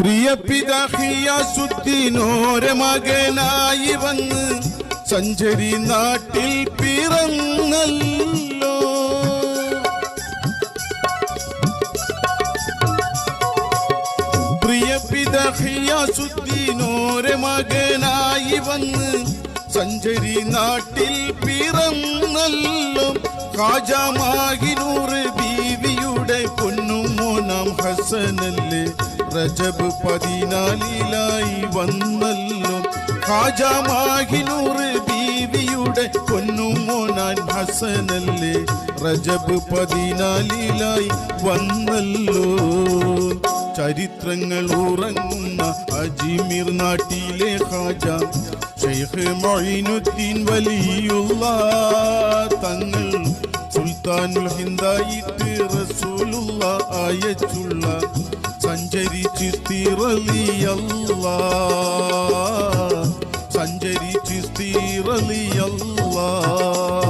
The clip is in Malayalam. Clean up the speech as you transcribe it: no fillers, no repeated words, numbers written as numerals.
പ്രിയ പിതാഹിയാസുദ്ദീനോരെ മകനായി വന്ന് സഞ്ചരി നാട്ടിൽ പിറന്നല്ലോ. പ്രിയ പിതാഹിയാസുദ്ദീനോരെ മകനായി വന്ന് സഞ്ചരി നാട്ടിൽ പിറന്നല്ലോ. ഖാജാ മാഹിനൂർ ബീവിയുടെ പൊന്നുമോനാം ഹസനല്ലേ റജബ് 14 വന്നല്ലോ. ഖാജാ മാഹിനൂർ ബീവിയുടെ പൊന്നുമോനാൻ ഹസനല്ലേ റജബ് 14 വന്നല്ലോ. ചരിത്രങ്ങൾ ഉറങ്ങുന്ന അജ്മീർ നാട്ടിലെ ഖാജാ ശൈഖ് മൊയ്നുദ്ദീൻ വലിയുള്ള തങ്ങൾ സുൽത്താനുൽ ഹിന്ദായിട്ട് റസൂലുള്ള അയച്ചുള്ള സഞ്ചരി ചിസ്തി റളിയല്ലാഹ്, സഞ്ചരി ചിസ്തി റളിയല്ലാഹ്.